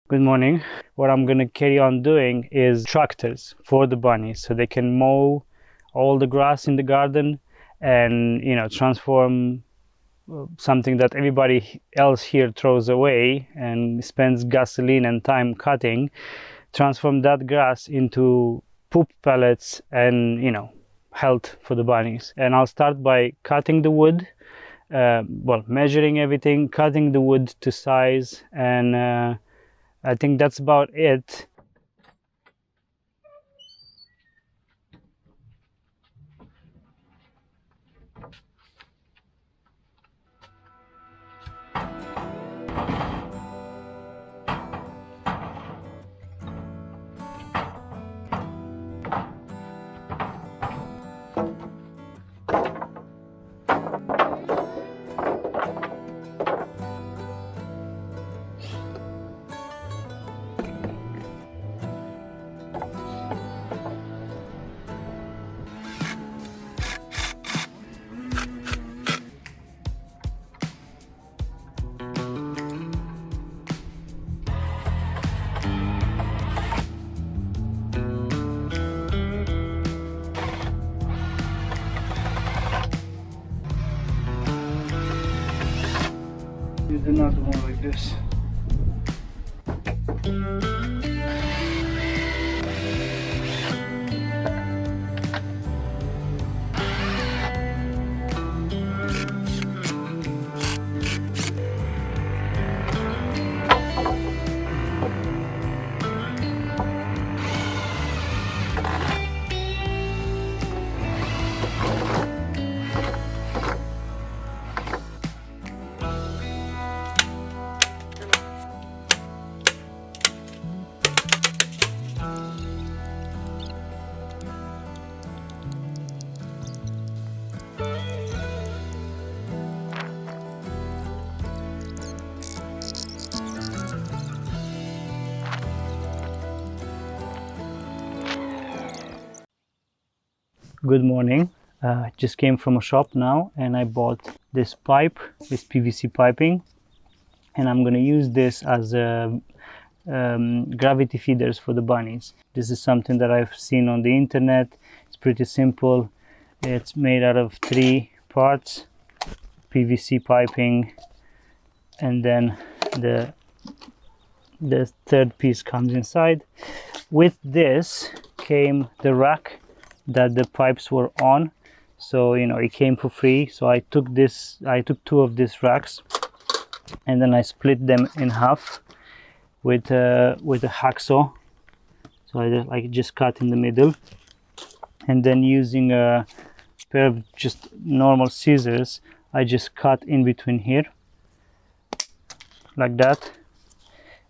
Good morning. What I'm going to carry on doing is tractors for the bunnies so they can mow all the grass in the garden and, transform something that everybody else here throws away and spends gasoline and time cutting, transform that grass into poop pellets and, health for the bunnies. And I'll start by cutting the wood, measuring everything, cutting the wood to size, and I think that's about it. Use another one like this. Good morning. Just came from a shop now and I bought this pipe, this PVC piping, and I'm going to use this as gravity feeders for the bunnies. This is something that I've seen on the internet. It's pretty simple. It's made out of 3 parts, PVC piping, and then the third piece comes inside. With this came the rack that the pipes were on, so it came for free. So I took 2 of these racks and then I split them in half with a hacksaw. So I just cut in the middle, and then using a pair of just normal scissors, I just cut in between here like that.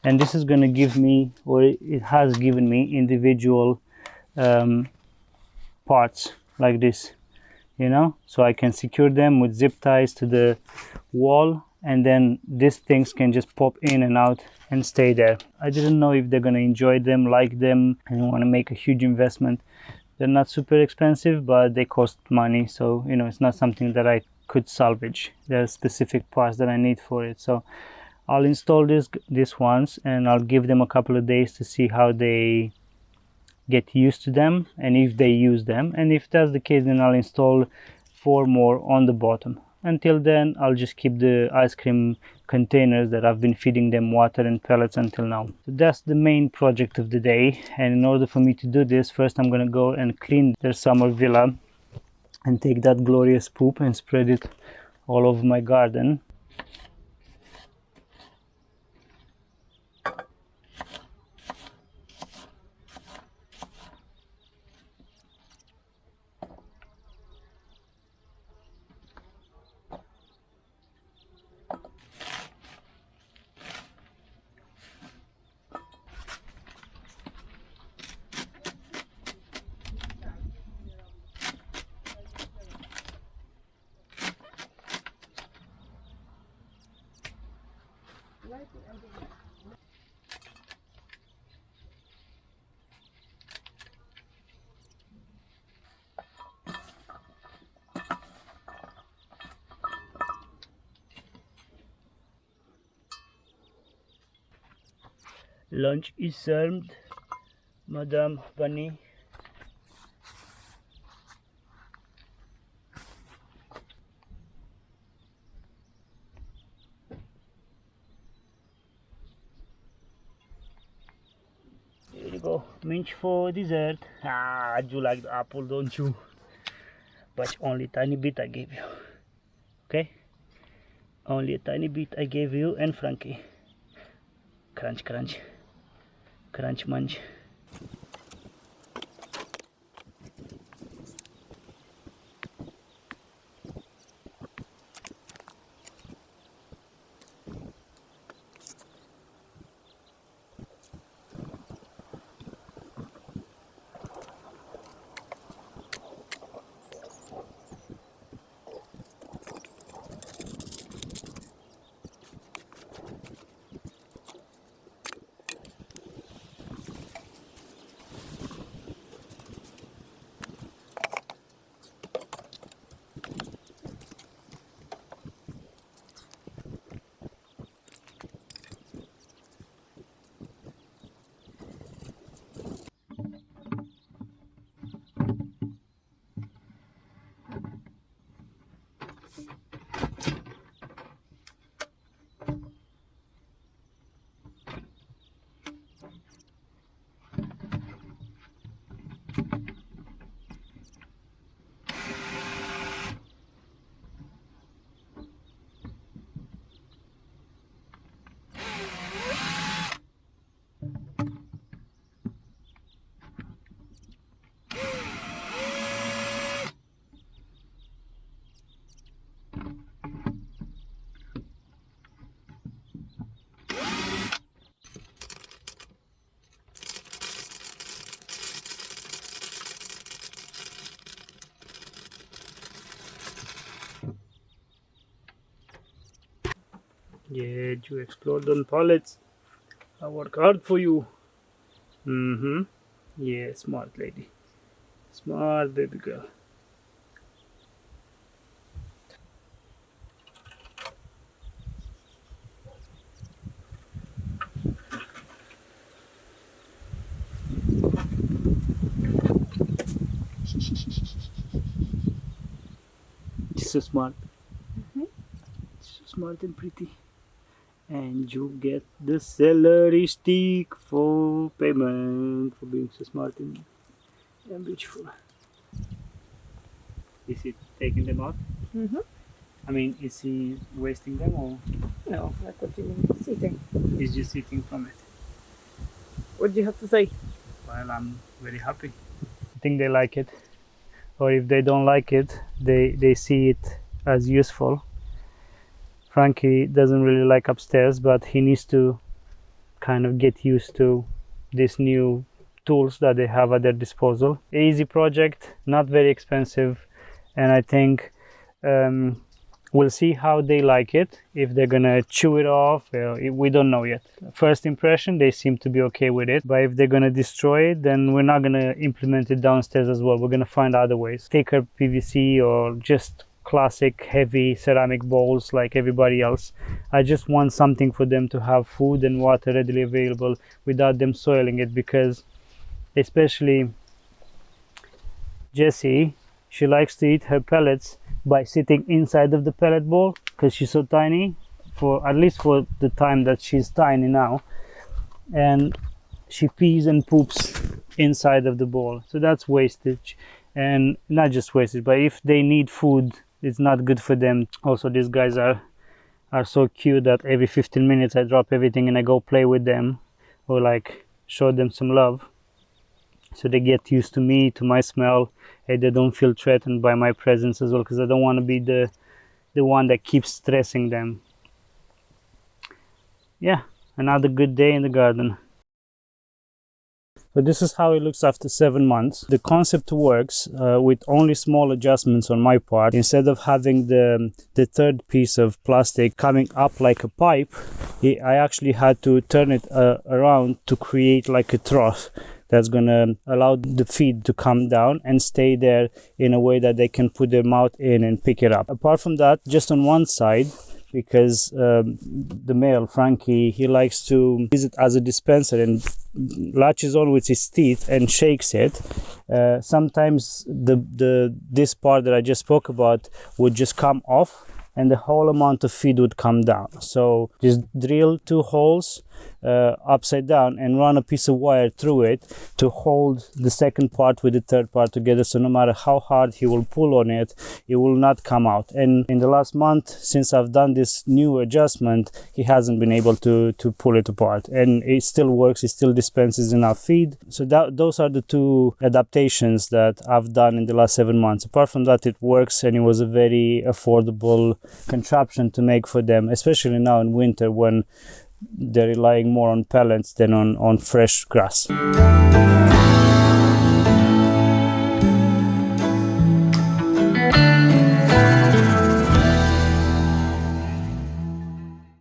And this is going to give me, or it has given me, individual parts like this, so I can secure them with zip ties to the wall, and then these things can just pop in and out and stay there. I didn't know if they're going to enjoy them, like them, and want to make a huge investment. They're not super expensive, but they cost money, so it's not something that I could salvage. There are specific parts that I need for it. So I'll install these ones and I'll give them a couple of days to see how they get used to them and if they use them. And if that's the case, then I'll install 4 more on the bottom. Until then, I'll just keep the ice cream containers that I've been feeding them water and pellets until now. So that's the main project of the day. And in order for me to do this, first I'm going to go and clean their summer villa and take that glorious poop and spread it all over my garden. Lunch is served, Madame Bunny. Here you go, minch for dessert. Ah, you like the apple, don't you? But only tiny bit I gave you. Okay? Only a tiny bit I gave you and Frankie. Crunch, crunch. Crunch munch. Yeah, you explored on pallets. I work hard for you. Yeah, smart lady. Smart baby girl. She's so smart. So smart and pretty. And you get the celery stick for payment for being so smart and beautiful. Is he taking them out? I mean, is he wasting them or? No, like what do you mean? Eating. He's just eating from it? What do you have to say? Well, I'm very happy. I think they like it. Or if they don't like it, they see it as useful. Frankie doesn't really like upstairs, but he needs to kind of get used to these new tools that they have at their disposal. Easy project, not very expensive, and I think we'll see how they like it. If they're gonna chew it off, we don't know yet. First impression, they seem to be okay with it, but if they're gonna destroy it, then we're not gonna implement it downstairs as well. We're gonna find other ways, thicker PVC or just classic heavy ceramic bowls like everybody else. I just want something for them to have food and water readily available without them soiling it, because especially Jessie, she likes to eat her pellets by sitting inside of the pellet bowl because she's so tiny, for at least for the time that she's tiny now, and she pees and poops inside of the bowl. So that's wastage, and not just wastage, but if they need food, it's not good for them. Also, these guys are so cute that every 15 minutes I drop everything and I go play with them or like show them some love, so they get used to me, to my smell, and they don't feel threatened by my presence as well, because I don't want to be the one that keeps stressing them. Yeah, another good day in the garden. So this is how it looks after 7 months. The concept works with only small adjustments on my part. Instead of having the third piece of plastic coming up like a pipe, I actually had to turn it around to create like a trough that's gonna allow the feed to come down and stay there in a way that they can put their mouth in and pick it up. Apart from that, just on one side, because the male Frankie, he likes to use it as a dispenser and latches on with his teeth and shakes it. Sometimes this part that I just spoke about would just come off and the whole amount of feed would come down. So just drill 2 holes upside down and run a piece of wire through it to hold the second part with the third part together, so no matter how hard he will pull on it, it will not come out. And in the last month, since I've done this new adjustment, he hasn't been able to pull it apart, and it still works. It still dispenses enough feed. So those are the 2 adaptations that I've done in the last 7 months. Apart from that, it works, and it was a very affordable contraption to make for them, especially now in winter when they're relying more on pellets than on fresh grass.